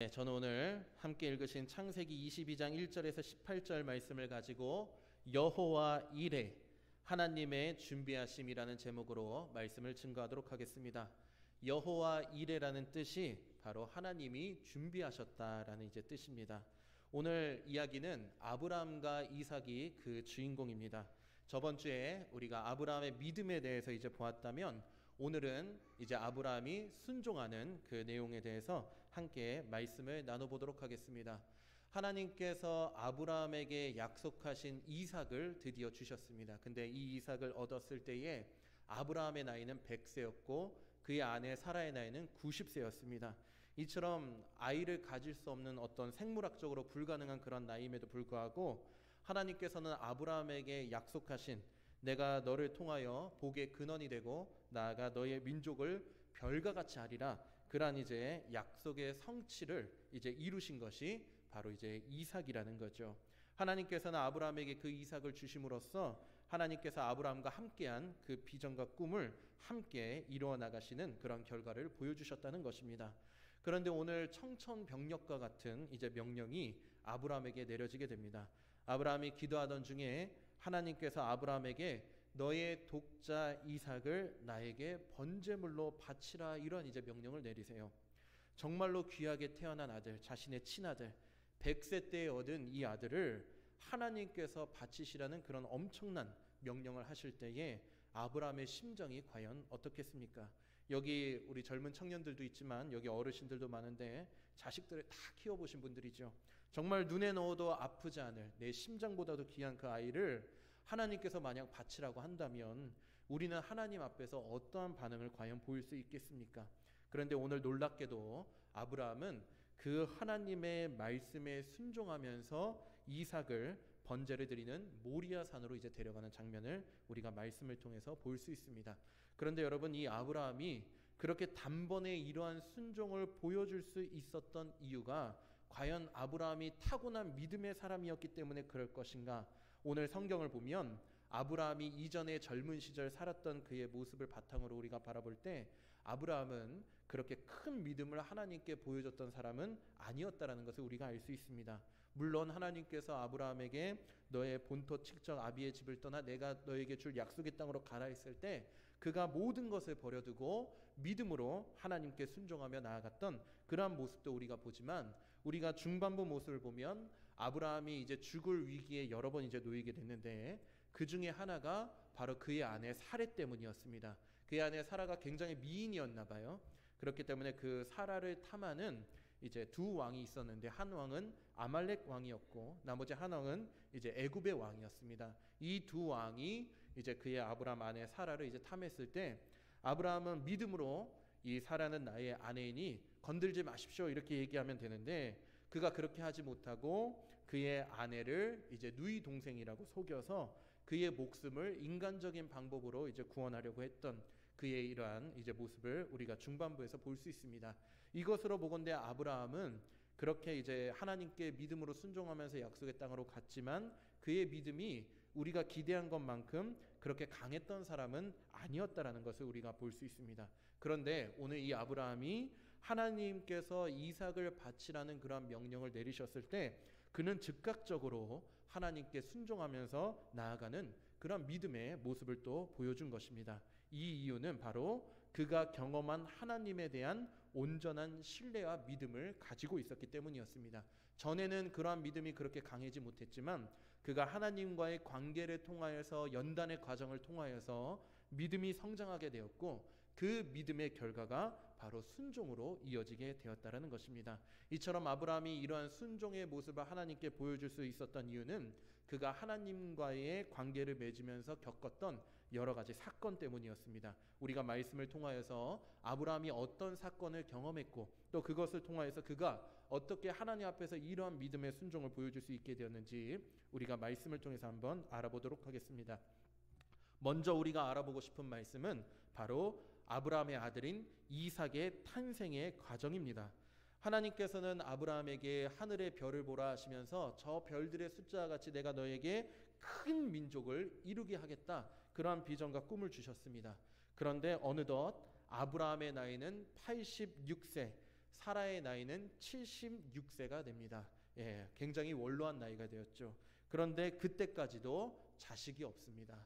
네, 저는 오늘 함께 읽으신 창세기 22장 1절에서 18절 말씀을 가지고 여호와 이레 하나님의 준비하심이라는 제목으로 말씀을 증거하도록 하겠습니다. 여호와 이레라는 뜻이 바로 하나님이 준비하셨다라는 이제 뜻입니다. 오늘 이야기는 아브라함과 이삭이 그 주인공입니다. 저번 주에 우리가 아브라함의 믿음에 대해서 이제 보았다면 오늘은 이제 아브라함이 순종하는 그 내용에 대해서 함께 말씀을 나눠보도록 하겠습니다. 하나님께서 아브라함에게 약속하신 이삭을 드디어 주셨습니다. 근데 이 이삭을 얻었을 때에 아브라함의 나이는 100세였고 그의 아내 사라의 나이는 90세였습니다. 이처럼 아이를 가질 수 없는 어떤 생물학적으로 불가능한 그런 나이임에도 불구하고 하나님께서는 아브라함에게 약속하신 내가 너를 통하여 복의 근원이 되고 나아가 너의 민족을 별과 같이 하리라. 그러한 이제 약속의 성취를 이제 이루신 것이 바로 이제 이삭이라는 거죠. 하나님께서는 아브라함에게 그 이삭을 주심으로써 하나님께서 아브라함과 함께한 그 비전과 꿈을 함께 이루어 나가시는 그런 결과를 보여주셨다는 것입니다. 그런데 오늘 청천벽력과 같은 이제 명령이 아브라함에게 내려지게 됩니다. 아브라함이 기도하던 중에 하나님께서 아브라함에게 너의 독자 이삭을 나에게 번제물로 바치라 이런 이제 명령을 내리세요. 정말로 귀하게 태어난 아들, 자신의 친아들, 100세 때에 얻은 이 아들을 하나님께서 바치시라는 그런 엄청난 명령을 하실 때에 아브라함의 심정이 과연 어떻겠습니까? 여기 우리 젊은 청년들도 있지만 여기 어르신들도 많은데 자식들을 다 키워보신 분들이죠. 정말 눈에 넣어도 아프지 않을 내 심장보다도 귀한 그 아이를 하나님께서 만약 바치라고 한다면 우리는 하나님 앞에서 어떠한 반응을 과연 보일 수 있겠습니까? 그런데 오늘 놀랍게도 아브라함은 그 하나님의 말씀에 순종하면서 이삭을 번제를 드리는 모리아 산으로 이제 데려가는 장면을 우리가 말씀을 통해서 볼 수 있습니다. 그런데 여러분, 이 아브라함이 그렇게 단번에 이러한 순종을 보여줄 수 있었던 이유가 과연 아브라함이 타고난 믿음의 사람이었기 때문에 그럴 것인가? 오늘 성경을 보면 아브라함이 이전에 젊은 시절 살았던 그의 모습을 바탕으로 우리가 바라볼 때 아브라함은 그렇게 큰 믿음을 하나님께 보여줬던 사람은 아니었다라는 것을 우리가 알 수 있습니다. 물론 하나님께서 아브라함에게 너의 본토 친척 아비의 집을 떠나 내가 너에게 줄 약속의 땅으로 가라 했을 때 그가 모든 것을 버려두고 믿음으로 하나님께 순종하며 나아갔던 그러한 모습도 우리가 보지만 우리가 중반부 모습을 보면 아브라함이 이제 죽을 위기에 여러 번 이제 놓이게 됐는데 그 중에 하나가 바로 그의 아내 사례 때문이었습니다. 그의 아내 사라가 굉장히 미인이었나 봐요. 그렇기 때문에 그 사라를 탐하는 이제 두 왕이 있었는데 한 왕은 아말렉 왕이었고 나머지 한 왕은 이제 애굽의 왕이었습니다. 이 두 왕이 이제 그의 아브라함 아내 사라를 이제 탐했을 때 아브라함은 믿음으로 이 사라는 나의 아내이니 건들지 마십시오 이렇게 얘기하면 되는데 그가 그렇게 하지 못하고 그의 아내를 이제 누이 동생이라고 속여서 그의 목숨을 인간적인 방법으로 이제 구원하려고 했던 그의 이러한 이제 모습을 우리가 중반부에서 볼 수 있습니다. 이것으로 보건대 아브라함은 그렇게 이제 하나님께 믿음으로 순종하면서 약속의 땅으로 갔지만 그의 믿음이 우리가 기대한 것만큼 그렇게 강했던 사람은 아니었다라는 것을 우리가 볼 수 있습니다. 그런데 오늘 이 아브라함이 하나님께서 이삭을 바치라는 그러한 명령을 내리셨을 때 그는 즉각적으로 하나님께 순종하면서 나아가는 그런 믿음의 모습을 또 보여준 것입니다. 이 이유는 바로 그가 경험한 하나님에 대한 온전한 신뢰와 믿음을 가지고 있었기 때문이었습니다. 전에는 그러한 믿음이 그렇게 강하지 못했지만 그가 하나님과의 관계를 통하여서 연단의 과정을 통하여서 믿음이 성장하게 되었고 그 믿음의 결과가 바로 순종으로 이어지게 되었다는 것입니다. 이처럼 아브라함이 이러한 순종의 모습을 하나님께 보여줄 수 있었던 이유는 그가 하나님과의 관계를 맺으면서 겪었던 여러 가지 사건 때문이었습니다. 우리가 말씀을 통하여서 아브라함이 어떤 사건을 경험했고 또 그것을 통하여서 그가 어떻게 하나님 앞에서 이러한 믿음의 순종을 보여줄 수 있게 되었는지 우리가 말씀을 통해서 한번 알아보도록 하겠습니다. 먼저 우리가 알아보고 싶은 말씀은 바로 아브라함의 아들인 이삭의 탄생의 과정입니다. 하나님께서는 아브라함에게 하늘의 별을 보라 하시면서 저 별들의 숫자와 같이 내가 너에게 큰 민족을 이루게 하겠다. 그러한 비전과 꿈을 주셨습니다. 그런데 어느덧 아브라함의 나이는 86세, 사라의 나이는 76세가 됩니다. 예, 굉장히 원로한 나이가 되었죠. 그런데 그때까지도 자식이 없습니다.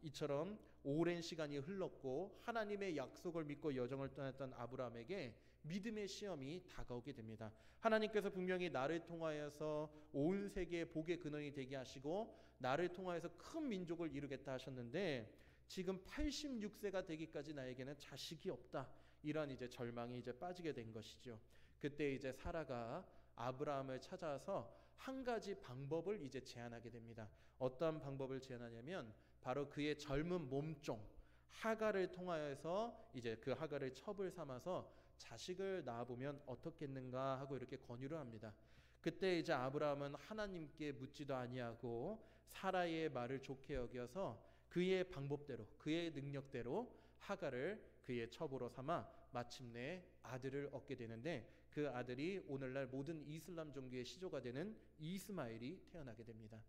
이처럼 오랜 시간이 흘렀고 하나님의 약속을 믿고 여정을 떠났던 아브라함에게 믿음의 시험이 다가오게 됩니다. 하나님께서 분명히 나를 통하여서 온 세계의 복의 근원이 되게 하시고 나를 통하여서 큰 민족을 이루겠다 하셨는데 지금 86세가 되기까지 나에게는 자식이 없다. 이런 이제 절망이 이제 빠지게 된 것이죠. 그때 이제 사라가 아브라함을 찾아서 한 가지 방법을 이제 제안하게 됩니다. 어떤 방법을 제안하냐면 바로 그의 젊은 몸종 하갈을 통하여서 이제 그 하갈을 첩을 삼아서 자식을 낳아보면 어떻겠는가 하고 이렇게 권유를 합니다. 그때 이제 아브라함은 하나님께 묻지도 아니하고 사라의 말을 좋게 여겨서 그의 방법대로 그의 능력대로 하갈을 그의 첩으로 삼아 마침내 아들을 얻게 되는데 그 아들이 오늘날 모든 이슬람 종교의 시조가 되는 이스마엘이 태어나게 됩니다.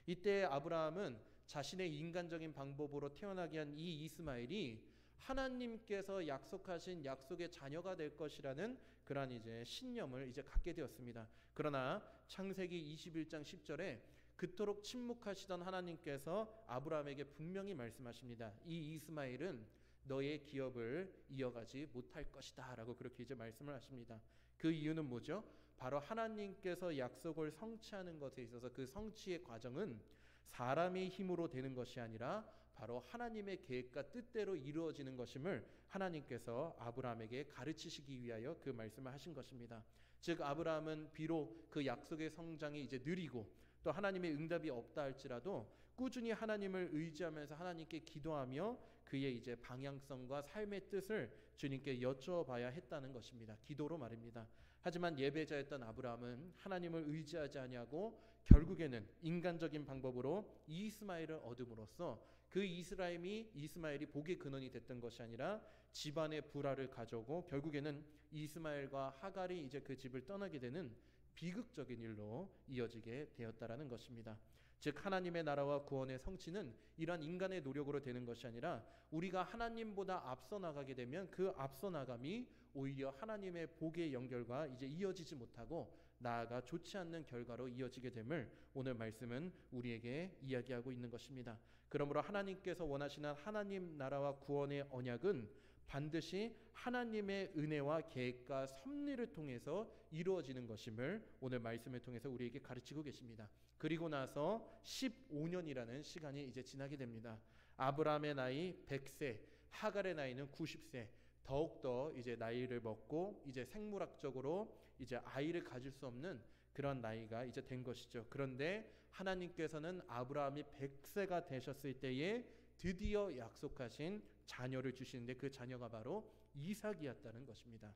이때 아브라함은 자신의 인간적인 방법으로 태어나게 한 이 이스마엘이 하나님께서 약속하신 약속의 자녀가 될 것이라는 그러한 이제 신념을 이제 갖게 되었습니다. 그러나 창세기 21장 10절에 그토록 침묵하시던 하나님께서 아브라함에게 분명히 말씀하십니다. 이 이스마엘은 너의 기업을 이어가지 못할 것이다 라고 그렇게 이제 말씀을 하십니다. 그 이유는 뭐죠? 바로 하나님께서 약속을 성취하는 것에 있어서 그 성취의 과정은 사람의 힘으로 되는 것이 아니라 바로 하나님의 계획과 뜻대로 이루어지는 것임을 하나님께서 아브라함에게 가르치시기 위하여 그 말씀을 하신 것입니다. 즉 아브라함은 비록 그 약속의 성장이 이제 느리고 또 하나님의 응답이 없다 할지라도 꾸준히 하나님을 의지하면서 하나님께 기도하며 그의 이제 방향성과 삶의 뜻을 주님께 여쭤봐야 했다는 것입니다. 기도로 말입니다. 하지만 예배자였던 아브라함은 하나님을 의지하지 아니하고 결국에는 인간적인 방법으로 이스마엘을 얻음으로써 그 이스마엘이 복의 근원이 됐던 것이 아니라 집안의 불화를 가져오고 결국에는 이스마엘과 하갈이 이제 그 집을 떠나게 되는 비극적인 일로 이어지게 되었다라는 것입니다. 즉 하나님의 나라와 구원의 성취는 이러한 인간의 노력으로 되는 것이 아니라 우리가 하나님보다 앞서 나가게 되면 그 앞서 나감이 오히려 하나님의 복의 연결과 이제 이어지지 못하고 나아가 좋지 않는 결과로 이어지게 됨을 오늘 말씀은 우리에게 이야기하고 있는 것입니다. 그러므로 하나님께서 원하시는 하나님 나라와 구원의 언약은 반드시 하나님의 은혜와 계획과 섭리를 통해서 이루어지는 것임을 오늘 말씀을 통해서 우리에게 가르치고 계십니다. 그리고 나서 15년이라는 시간이 이제 지나게 됩니다. 아브라함의 나이 100세, 하갈의 나이는 90세. 더욱더 이제 나이를 먹고 이제 생물학적으로 이제 아이를 가질 수 없는 그런 나이가 이제 된 것이죠. 그런데 하나님께서는 아브라함이 100세가 되셨을 때에 드디어 약속하신 자녀를 주시는데 그 자녀가 바로 이삭이었다는 것입니다.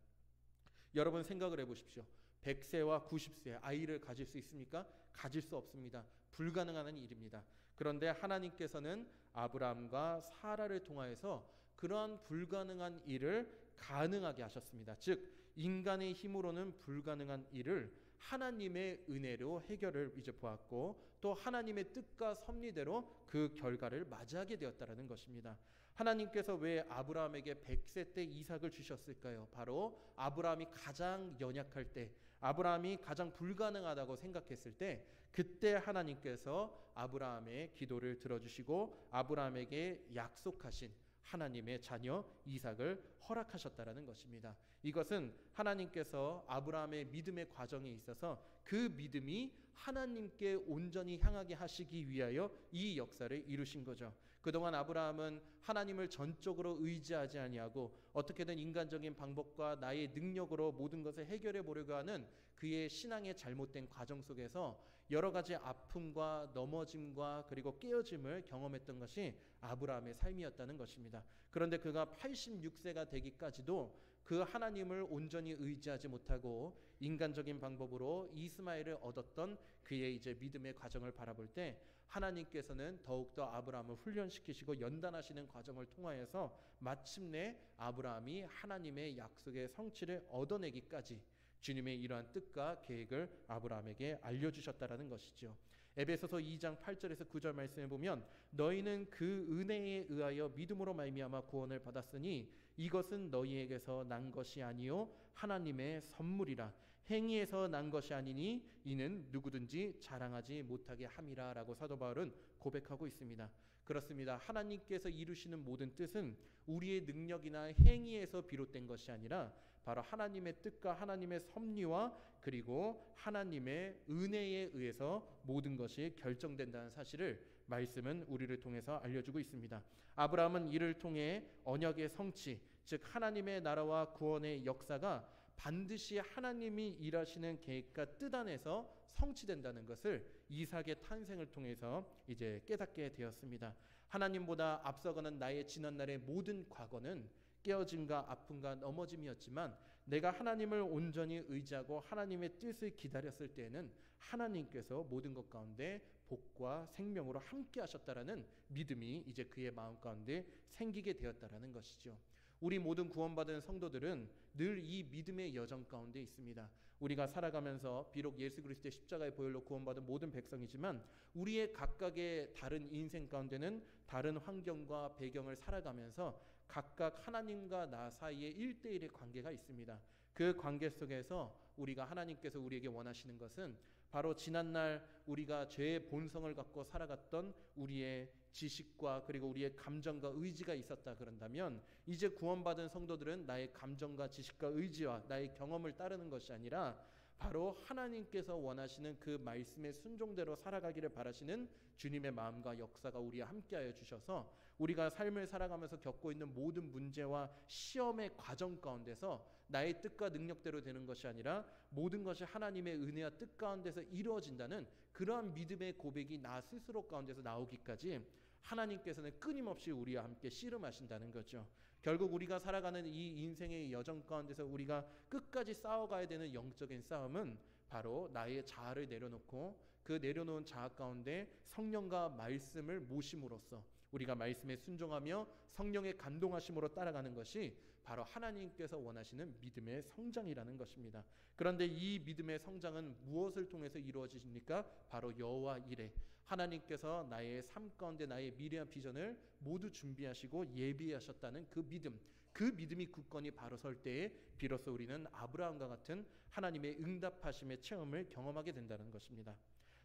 여러분 생각을 해보십시오. 100세와 90세 아이를 가질 수 있습니까? 가질 수 없습니다. 불가능한 일입니다. 그런데 하나님께서는 아브라함과 사라를 통하여서 그러한 불가능한 일을 가능하게 하셨습니다. 즉 인간의 힘으로는 불가능한 일을 하나님의 은혜로 해결을 이제 보았고 또 하나님의 뜻과 섭리대로 그 결과를 맞이하게 되었다라는 것입니다. 하나님께서 왜 아브라함에게 100세 때 이삭을 주셨을까요? 바로 아브라함이 가장 연약할 때, 아브라함이 가장 불가능하다고 생각했을 때 그때 하나님께서 아브라함의 기도를 들어주시고 아브라함에게 약속하신 하나님의 자녀 이삭을 허락하셨다라는 것입니다. 이것은 하나님께서 아브라함의 믿음의 과정에 있어서 그 믿음이 하나님께 온전히 향하게 하시기 위하여 이 역사를 이루신 거죠. 그동안 아브라함은 하나님을 전적으로 의지하지 아니하고 어떻게든 인간적인 방법과 나의 능력으로 모든 것을 해결해 보려고 하는 그의 신앙의 잘못된 과정 속에서 여러 가지 아픔과 넘어짐과 그리고 깨어짐을 경험했던 것이 아브라함의 삶이었다는 것입니다. 그런데 그가 86세가 되기까지도 그 하나님을 온전히 의지하지 못하고 인간적인 방법으로 이스마엘을 얻었던 그의 이제 믿음의 과정을 바라볼 때 하나님께서는 더욱더 아브라함을 훈련시키시고 연단하시는 과정을 통하여서 마침내 아브라함이 하나님의 약속의 성취를 얻어내기까지 주님의 이러한 뜻과 계획을 아브라함에게 알려주셨다라는 것이죠. 에베소서 2장 8절에서 9절 말씀을 보면 너희는 그 은혜에 의하여 믿음으로 말미암아 구원을 받았으니 이것은 너희에게서 난 것이 아니요 하나님의 선물이라. 행위에서 난 것이 아니니 이는 누구든지 자랑하지 못하게 함이라 라고 사도 바울은 고백하고 있습니다. 그렇습니다. 하나님께서 이루시는 모든 뜻은 우리의 능력이나 행위에서 비롯된 것이 아니라 바로 하나님의 뜻과 하나님의 섭리와 그리고 하나님의 은혜에 의해서 모든 것이 결정된다는 사실을 말씀은 우리를 통해서 알려주고 있습니다. 아브라함은 이를 통해 언약의 성취, 즉 하나님의 나라와 구원의 역사가 반드시 하나님이 일하시는 계획과 뜻 안에서 성취된다는 것을 이삭의 탄생을 통해서 이제 깨닫게 되었습니다. 하나님보다 앞서가는 나의 지난날의 모든 과거는 깨어짐과 아픔과 넘어짐이었지만 내가 하나님을 온전히 의지하고 하나님의 뜻을 기다렸을 때에는 하나님께서 모든 것 가운데 복과 생명으로 함께 하셨다라는 믿음이 이제 그의 마음 가운데 생기게 되었다라는 것이죠. 우리 모든 구원받은 성도들은 늘 이 믿음의 여정 가운데 있습니다. 우리가 살아가면서 비록 예수 그리스도의 십자가의 보혈로 구원받은 모든 백성이지만 우리의 각각의 다른 인생 가운데는 다른 환경과 배경을 살아가면서 각각 하나님과 나 사이에 1대1의 관계가 있습니다. 그 관계 속에서 우리가 하나님께서 우리에게 원하시는 것은 바로 지난날 우리가 죄의 본성을 갖고 살아갔던 우리의 지식과 그리고 우리의 감정과 의지가 있었다 그런다면 이제 구원받은 성도들은 나의 감정과 지식과 의지와 나의 경험을 따르는 것이 아니라 바로 하나님께서 원하시는 그 말씀의 순종대로 살아가기를 바라시는 주님의 마음과 역사가 우리와 함께하여 주셔서 우리가 삶을 살아가면서 겪고 있는 모든 문제와 시험의 과정 가운데서 나의 뜻과 능력대로 되는 것이 아니라 모든 것이 하나님의 은혜와 뜻 가운데서 이루어진다는 그러한 믿음의 고백이 나 스스로 가운데서 나오기까지 하나님께서는 끊임없이 우리와 함께 씨름하신다는 거죠. 결국 우리가 살아가는 이 인생의 여정 가운데서 우리가 끝까지 싸워가야 되는 영적인 싸움은 바로 나의 자아를 내려놓고 그 내려놓은 자아 가운데 성령과 말씀을 모심으로써 우리가 말씀에 순종하며 성령의 감동하심으로 따라가는 것이 바로 하나님께서 원하시는 믿음의 성장이라는 것입니다. 그런데 이 믿음의 성장은 무엇을 통해서 이루어지십니까? 바로 여호와 이레. 하나님께서 나의 삶 가운데 나의 미래한 비전을 모두 준비하시고 예비하셨다는 그 믿음, 그 믿음이 굳건히 바로 설 때에 비로소 우리는 아브라함과 같은 하나님의 응답하심의 체험을 경험하게 된다는 것입니다.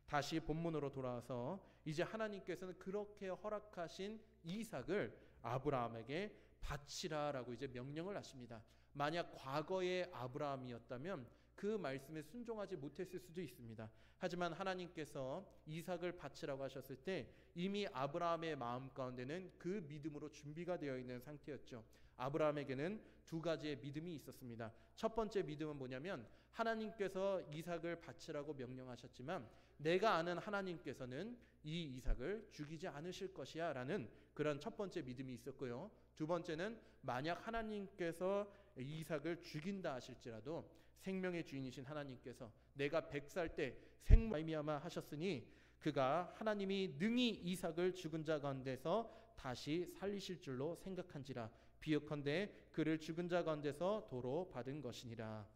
다시 본문으로 돌아와서 이제 하나님께서는 그렇게 허락하신 이삭을 아브라함에게 바치라라고 이제 명령을 하십니다. 만약 과거의 아브라함이었다면 그 말씀에 순종하지 못했을 수도 있습니다. 하지만 하나님께서 이삭을 바치라고 하셨을 때 이미 아브라함의 마음 가운데는 그 믿음으로 준비가 되어 있는 상태였죠. 아브라함에게는 두 가지의 믿음이 있었습니다. 첫 번째 믿음은 뭐냐면 하나님께서 이삭을 바치라고 명령하셨지만 내가 아는 하나님께서는 이 이삭을 죽이지 않으실 것이야 라는 그런 첫 번째 믿음이 있었고요. 두 번째는 만약 하나님께서 이삭을 죽인다 하실지라도 생명의 주인이신 하나님께서 내가 100살 때 생말미암아 하셨으니 그가 하나님이 능히 이삭을 죽은 자 가운데서 다시 살리실 줄로 생각한지라 비역컨대 그를 죽은 자 가운데서 도로 받은 것이니라.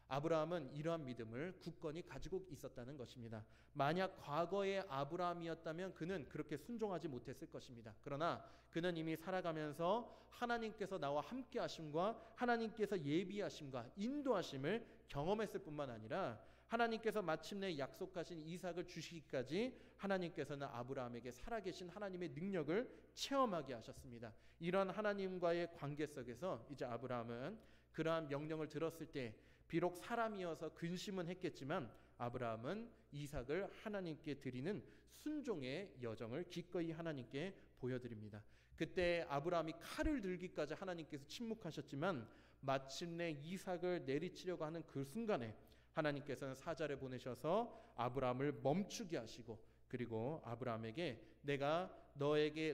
아브라함은 이러한 믿음을 굳건히 가지고 있었다는 것입니다. 만약 과거의 아브라함이었다면 그는 그렇게 순종하지 못했을 것입니다. 그러나 그는 이미 살아가면서 하나님께서 나와 함께 하심과 하나님께서 예비하심과 인도하심을 경험했을 뿐만 아니라 하나님께서 마침내 약속하신 이삭을 주시기까지 하나님께서는 아브라함에게 살아계신 하나님의 능력을 체험하게 하셨습니다. 이런 하나님과의 관계 속에서 이제 아브라함은 그러한 명령을 들었을 때 비록 사람이어서 근심은 했겠지만 아브라함은 이삭을 하나님께 드리는 순종의 여정을 기꺼이 하나님께 보여드립니다. 그때 아브라함이 칼을 들기까지 하나님께서 침묵하셨지만 마침내 이삭을 내리치려고 하는 그 순간에 하나님께서는 사자를 보내셔서 아브라함을 멈추게 하시고 그리고 아브라함에게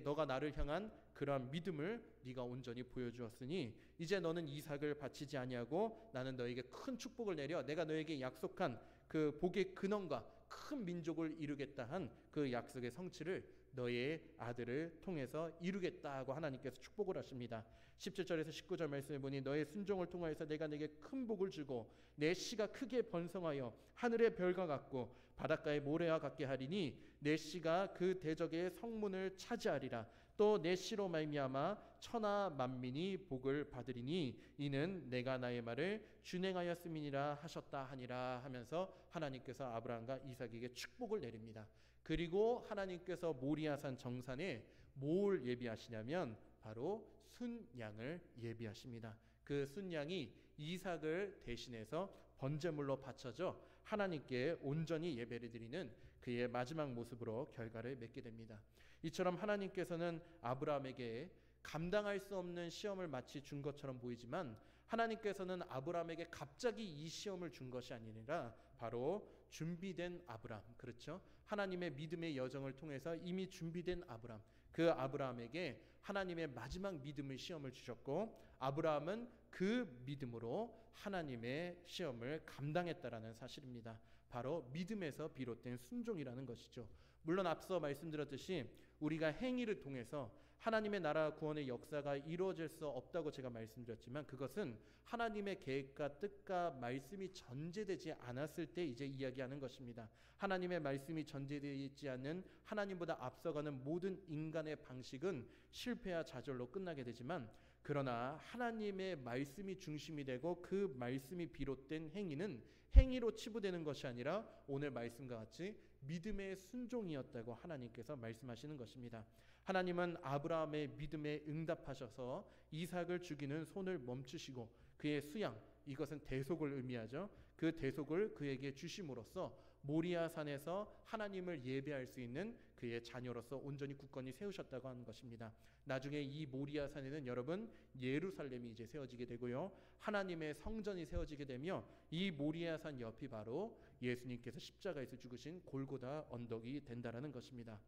너가 나를 향한 그러한 믿음을 네가 온전히 보여주었으니 이제 너는 이삭을 바치지 아니하고 나는 너에게 큰 축복을 내려 내가 너에게 약속한 그 복의 근원과 큰 민족을 이루겠다 한 그 약속의 성취를 너의 아들을 통해서 이루겠다고 하나님께서 축복을 하십니다. 17절에서 19절 말씀을 보니 너의 순종을 통하여서 내가 내게 큰 복을 주고 내 씨가 크게 번성하여 하늘의 별과 같고 바닷가의 모래와 같게 하리니 내 씨가 그 대적의 성문을 차지하리라. 또 내 씨로 말미암아 천하 만민이 복을 받으리니 이는 내가 나의 말을 준행하였음이니라 하셨다 하니라 하면서 하나님께서 아브라함과 이삭에게 축복을 내립니다. 그리고 하나님께서 모리아산 정산에 뭘 예비하시냐면 바로 순양을 예비하십니다. 그 순양이 이삭을 대신해서 번제물로 바쳐져 하나님께 온전히 예배를 드리는 그의 마지막 모습으로 결과를 맺게 됩니다. 이처럼 하나님께서는 아브라함에게 감당할 수 없는 시험을 마치 준 것처럼 보이지만 하나님께서는 아브라함에게 갑자기 이 시험을 준 것이 아니라 바로 준비된 아브라함, 그렇죠? 하나님의 믿음의 여정을 통해서 이미 준비된 아브라함, 그 아브라함에게 하나님의 마지막 믿음의 시험을 주셨고 아브라함은 그 믿음으로 하나님의 시험을 감당했다라는 사실입니다. 바로 믿음에서 비롯된 순종이라는 것이죠. 물론 앞서 말씀드렸듯이 우리가 행위를 통해서 하나님의 나라 구원의 역사가 이루어질 수 없다고 제가 말씀드렸지만 그것은 하나님의 계획과 뜻과 말씀이 전제되지 않았을 때 이제 이야기하는 것입니다. 하나님의 말씀이 전제되지 않는 하나님보다 앞서가는 모든 인간의 방식은 실패와 좌절로 끝나게 되지만 그러나 하나님의 말씀이 중심이 되고 그 말씀이 비롯된 행위는 행위로 치부되는 것이 아니라 오늘 말씀과 같이 믿음의 순종이었다고 하나님께서 말씀하시는 것입니다. 하나님은 아브라함의 믿음에 응답하셔서 이삭을 죽이는 손을 멈추시고 그의 수양, 이것은 대속을 의미하죠. 그 대속을 그에게 주심으로써 모리아산에서 하나님을 예배할 수 있는 그의 자녀로서 온전히 굳건히 세우셨다고 하는 것입니다. 나중에 이 모리아산에는 여러분 예루살렘이 이제 세워지게 되고요. 하나님의 성전이 세워지게 되며 이 모리아산 옆이 바로 예수님께서 십자가에서 죽으신 골고다 언덕이 된다라는 것입니다.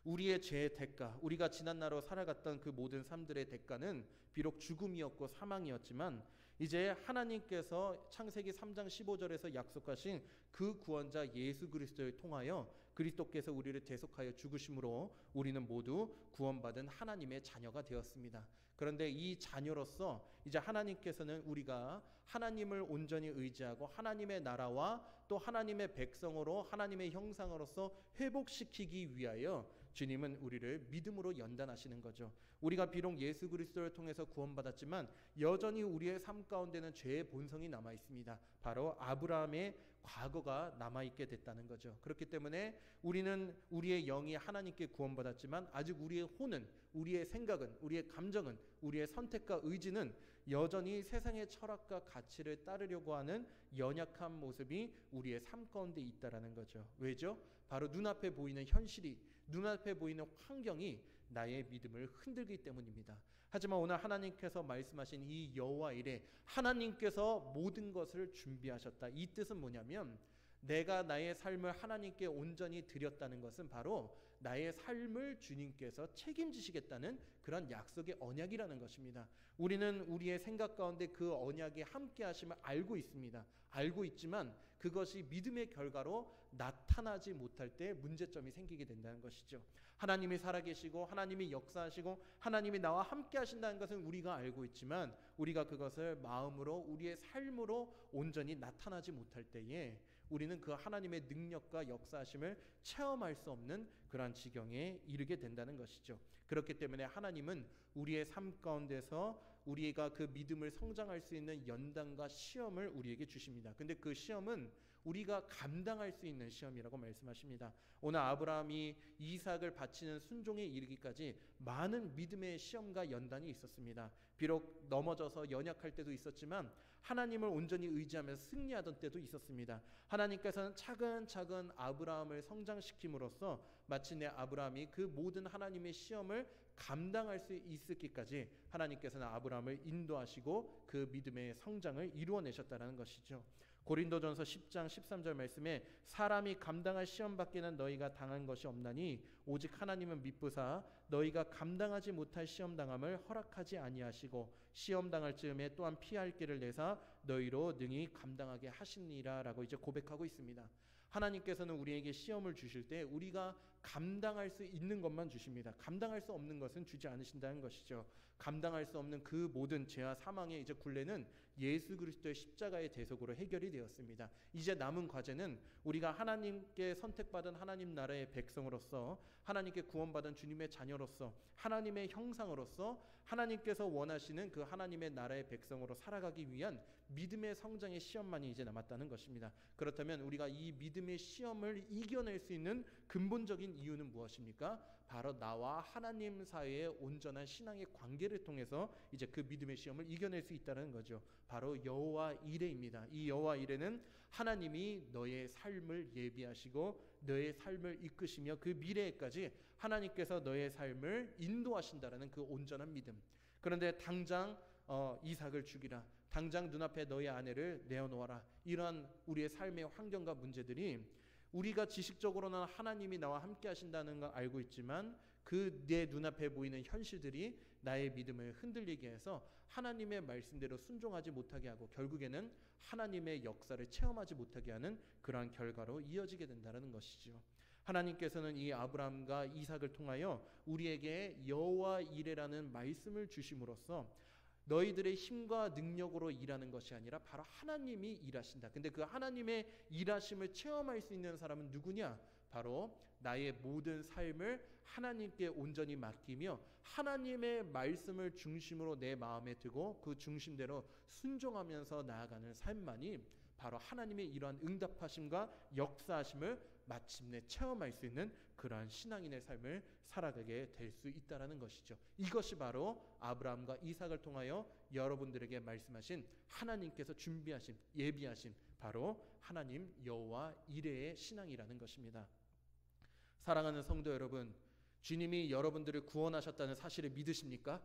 우리의 죄의 대가, 우리가 지난날로 살아갔던 그 모든 삶들의 대가는 비록 죽음이었고 사망이었지만 이제 하나님께서 창세기 3장 15절에서 약속하신 그 구원자 예수 그리스도를 통하여 그리스도께서 우리를 대속하여 죽으심으로 우리는 모두 구원받은 하나님의 자녀가 되었습니다. 그런데 이 자녀로서 이제 하나님께서는 우리가 하나님을 온전히 의지하고 하나님의 나라와 또 하나님의 백성으로 하나님의 형상으로서 회복시키기 위하여 주님은 우리를 믿음으로 연단하시는 거죠. 우리가 비록 예수 그리스도를 통해서 구원받았지만 여전히 우리의 삶 가운데는 죄의 본성이 남아 있습니다. 바로 아브라함의 과거가 남아있게 됐다는 거죠. 그렇기 때문에 우리는 우리의 영이 하나님께 구원받았지만 아직 우리의 혼은, 우리의 생각은, 우리의 감정은, 우리의 선택과 의지는 여전히 세상의 철학과 가치를 따르려고 하는 연약한 모습이 우리의 삶 가운데 있다라는 거죠. 왜죠? 바로 눈앞에 보이는 현실이, 눈앞에 보이는 환경이 나의 믿음을 흔들기 때문입니다. 하지만 오늘 하나님께서 말씀하신 이 여호와 이레, 하나님께서 모든 것을 준비하셨다. 이 뜻은 뭐냐면 내가 나의 삶을 하나님께 온전히 드렸다는 것은 바로 나의 삶을 주님께서 책임지시겠다는 그런 약속의 언약이라는 것입니다. 우리는 우리의 생각 가운데 그 언약이 함께 하심을 알고 있습니다. 알고 있지만 그것이 믿음의 결과로 나타나지 못할 때 문제점이 생기게 된다는 것이죠. 하나님이 살아계시고 하나님이 역사하시고 하나님이 나와 함께 하신다는 것은 우리가 알고 있지만 우리가 그것을 마음으로 우리의 삶으로 온전히 나타나지 못할 때에 우리는 그 하나님의 능력과 역사하심을 체험할 수 없는 그러한 지경에 이르게 된다는 것이죠. 그렇기 때문에 하나님은 우리의 삶 가운데서 우리가 그 믿음을 성장할 수 있는 연단과 시험을 우리에게 주십니다. 근데 그 시험은 우리가 감당할 수 있는 시험이라고 말씀하십니다. 오늘 아브라함이 이삭을 바치는 순종에 이르기까지 많은 믿음의 시험과 연단이 있었습니다. 비록 넘어져서 연약할 때도 있었지만 하나님을 온전히 의지하면서 승리하던 때도 있었습니다. 하나님께서는 차근차근 아브라함을 성장시킴으로써 마침내 아브라함이 그 모든 하나님의 시험을 감당할 수 있었기까지 하나님께서는 아브라함을 인도하시고 그 믿음의 성장을 이루어내셨다는 것이죠. 고린도전서 10장 13절 말씀에 사람이 감당할 시험 밖에는 너희가 당한 것이 없나니 오직 하나님은 미쁘사 너희가 감당하지 못할 시험 당함을 허락하지 아니하시고 시험 당할 즈음에 또한 피할 길을 내사 너희로 능히 감당하게 하시니라라고 이제 고백하고 있습니다. 하나님께서는 우리에게 시험을 주실 때 우리가 감당할 수 있는 것만 주십니다. 감당할 수 없는 것은 주지 않으신다는 것이죠. 감당할 수 없는 그 모든 죄와 사망의 이제 굴레는 예수 그리스도의 십자가의 대속으로 해결이 되었습니다. 이제 남은 과제는 우리가 하나님께 선택받은 하나님 나라의 백성으로서, 하나님께 구원받은 주님의 자녀로서, 하나님의 형상으로서 하나님께서 원하시는 그 하나님의 나라의 백성으로 살아가기 위한 믿음의 성장의 시험만이 이제 남았다는 것입니다. 그렇다면 우리가 이 믿음의 시험을 이겨낼 수 있는 근본적인 이유는 무엇입니까? 바로 나와 하나님 사이의 온전한 신앙의 관계를 통해서 이제 그 믿음의 시험을 이겨낼 수 있다는 거죠. 바로 여호와 이레입니다. 이 여호와 이레는 하나님이 너의 삶을 예비하시고 너의 삶을 이끄시며 그 미래에까지 하나님께서 너의 삶을 인도하신다라는 그 온전한 믿음. 그런데 당장 이삭을 죽이라, 당장 눈앞에 너의 아내를 내어놓아라, 이러한 우리의 삶의 환경과 문제들이 우리가 지식적으로는 하나님이 나와 함께 하신다는 걸 알고 있지만 그 내 눈앞에 보이는 현실들이 나의 믿음을 흔들리게 해서 하나님의 말씀대로 순종하지 못하게 하고 결국에는 하나님의 역사를 체험하지 못하게 하는 그러한 결과로 이어지게 된다는 것이죠. 하나님께서는 이 아브라함과 이삭을 통하여 우리에게 여호와 이레라는 말씀을 주심으로써 너희들의 힘과 능력으로 일하는 것이 아니라 바로 하나님이 일하신다. 근데 그 하나님의 일하심을 체험할 수 있는 사람은 누구냐? 바로 나의 모든 삶을 하나님께 온전히 맡기며 하나님의 말씀을 중심으로 내 마음에 두고 그 중심대로 순종하면서 나아가는 삶만이 바로 하나님의 이러한 응답하심과 역사하심을 마침내 체험할 수 있는 그러한 신앙인의 삶을 살아가게 될 수 있다는 것이죠. 이것이 바로 아브라함과 이삭을 통하여 여러분들에게 말씀하신 하나님께서 준비하신, 예비하신 바로 하나님 여호와 이레의 신앙이라는 것입니다. 사랑하는 성도 여러분, 주님이 여러분들을 구원하셨다는 사실을 믿으십니까?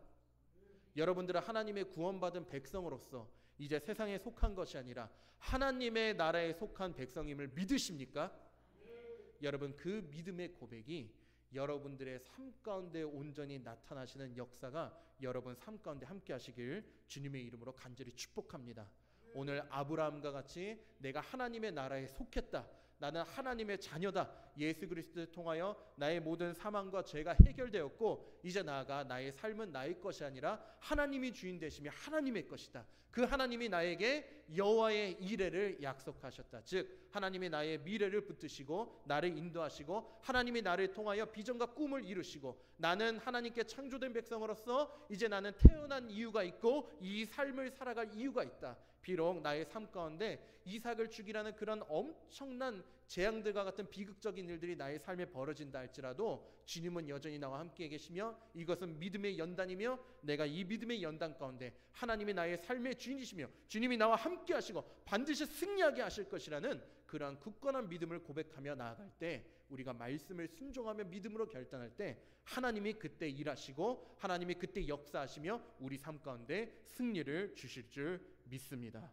여러분들은 하나님의 구원받은 백성으로서 이제 세상에 속한 것이 아니라 하나님의 나라에 속한 백성임을 믿으십니까? 여러분, 그 믿음의 고백이 여러분들의 삶 가운데 온전히 나타나시는 역사가 여러분 삶 가운데 함께 하시길 주님의 이름으로 간절히 축복합니다. 오늘 아브라함과 같이 내가 하나님의 나라에 속했다, 나는 하나님의 자녀다, 예수 그리스도를 통하여 나의 모든 사망과 죄가 해결되었고 이제 나아가 나의 삶은 나의 것이 아니라 하나님이 주인 되시며 하나님의 것이다. 그 하나님이 나에게 여호와의 이레를 약속하셨다. 즉 하나님이 나의 미래를 붙드시고 나를 인도하시고 하나님이 나를 통하여 비전과 꿈을 이루시고 나는 하나님께 창조된 백성으로서 이제 나는 태어난 이유가 있고 이 삶을 살아갈 이유가 있다. 비록 나의 삶 가운데 이삭을 죽이라는 그런 엄청난 재앙들과 같은 비극적인 일들이 나의 삶에 벌어진다 할지라도 주님은 여전히 나와 함께 계시며 이것은 믿음의 연단이며 내가 이 믿음의 연단 가운데 하나님이 나의 삶의 주인이시며 주님이 나와 함께 하시고 반드시 승리하게 하실 것이라는 그러한 굳건한 믿음을 고백하며 나아갈 때 우리가 말씀을 순종하며 믿음으로 결단할 때 하나님이 그때 일하시고 하나님이 그때 역사하시며 우리 삶 가운데 승리를 주실 줄 믿습니다.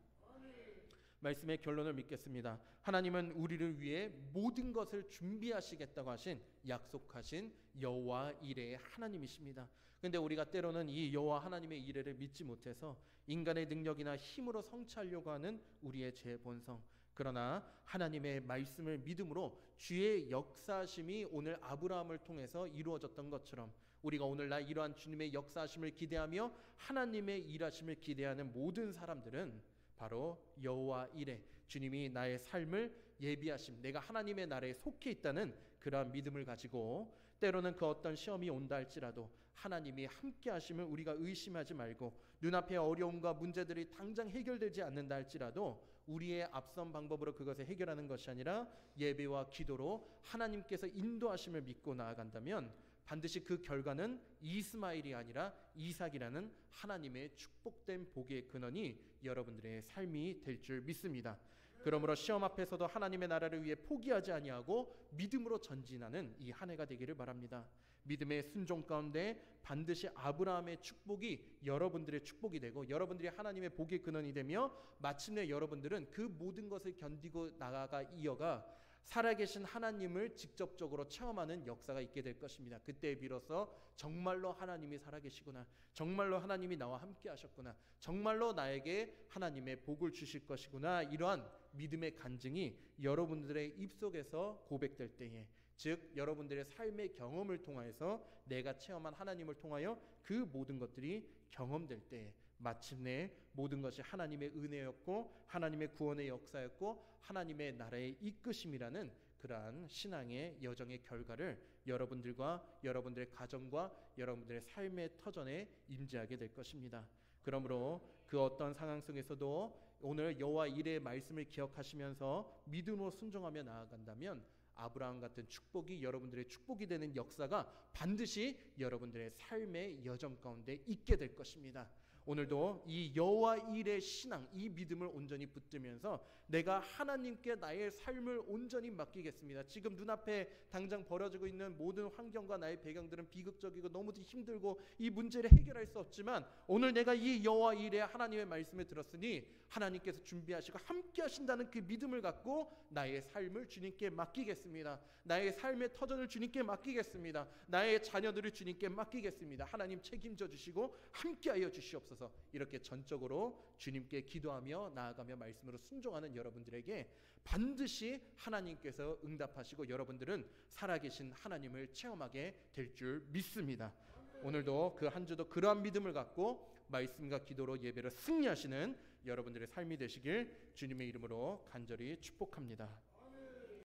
말씀의 결론을 믿겠습니다. 하나님은 우리를 위해 모든 것을 준비하시겠다고 하신 약속하신 여호와 이레의 하나님이십니다. 그런데 우리가 때로는 이 여호와 하나님의 이레를 믿지 못해서 인간의 능력이나 힘으로 성취하려고 하는 우리의 제 본성, 그러나 하나님의 말씀을 믿음으로 주의 역사하심이 오늘 아브라함을 통해서 이루어졌던 것처럼 우리가 오늘날 이러한 주님의 역사하심을 기대하며 하나님의 일하심을 기대하는 모든 사람들은 바로 여호와 이레, 주님이 나의 삶을 예비하심, 내가 하나님의 나라에 속해 있다는 그러한 믿음을 가지고 때로는 그 어떤 시험이 온다 할지라도 하나님이 함께 하심을 우리가 의심하지 말고 눈앞의 어려움과 문제들이 당장 해결되지 않는다 할지라도 우리의 앞선 방법으로 그것을 해결하는 것이 아니라 예배와 기도로 하나님께서 인도하심을 믿고 나아간다면 반드시 그 결과는 이스마엘이 아니라 이삭이라는 하나님의 축복된 복의 근원이 여러분들의 삶이 될 줄 믿습니다. 그러므로 시험 앞에서도 하나님의 나라를 위해 포기하지 아니하고 믿음으로 전진하는 이 한 해가 되기를 바랍니다. 믿음의 순종 가운데 반드시 아브라함의 축복이 여러분들의 축복이 되고 여러분들이 하나님의 복의 근원이 되며 마침내 여러분들은 그 모든 것을 견디고 나아가 이어가 살아계신 하나님을 직접적으로 체험하는 역사가 있게 될 것입니다. 그때 비로소 정말로 하나님이 살아계시구나, 정말로 하나님이 나와 함께 하셨구나, 정말로 나에게 하나님의 복을 주실 것이구나, 이러한 믿음의 간증이 여러분들의 입속에서 고백될 때에, 즉 여러분들의 삶의 경험을 통하여서 내가 체험한 하나님을 통하여 그 모든 것들이 경험될 때에 마침내 모든 것이 하나님의 은혜였고 하나님의 구원의 역사였고 하나님의 나라의 이끄심이라는 그러한 신앙의 여정의 결과를 여러분들과 여러분들의 가정과 여러분들의 삶의 터전에 임재하게 될 것입니다. 그러므로 그 어떤 상황 속에서도 오늘 여호와 이레의 말씀을 기억하시면서 믿음으로 순종하며 나아간다면 아브라함 같은 축복이 여러분들의 축복이 되는 역사가 반드시 여러분들의 삶의 여정 가운데 있게 될 것입니다. 오늘도 이 여호와 일의 신앙, 이 믿음을 온전히 붙들면서 내가 하나님께 나의 삶을 온전히 맡기겠습니다. 지금 눈앞에 당장 벌어지고 있는 모든 환경과 나의 배경들은 비극적이고 너무도 힘들고 이 문제를 해결할 수 없지만 오늘 내가 이 여호와 일의 하나님의 말씀을 들었으니 하나님께서 준비하시고 함께 하신다는 그 믿음을 갖고 나의 삶을 주님께 맡기겠습니다. 나의 삶의 터전을 주님께 맡기겠습니다. 나의 자녀들을 주님께 맡기겠습니다. 하나님 책임져 주시고 함께하여 주시옵소서. 이렇게 전적으로 주님께 기도하며 나아가며 말씀으로 순종하는 여러분들에게 반드시 하나님께서 응답하시고 여러분들은 살아계신 하나님을 체험하게 될 줄 믿습니다. 오늘도 그 한 주도 그러한 믿음을 갖고 말씀과 기도로 예배를 승리하시는 여러분들의 삶이 되시길 주님의 이름으로 간절히 축복합니다.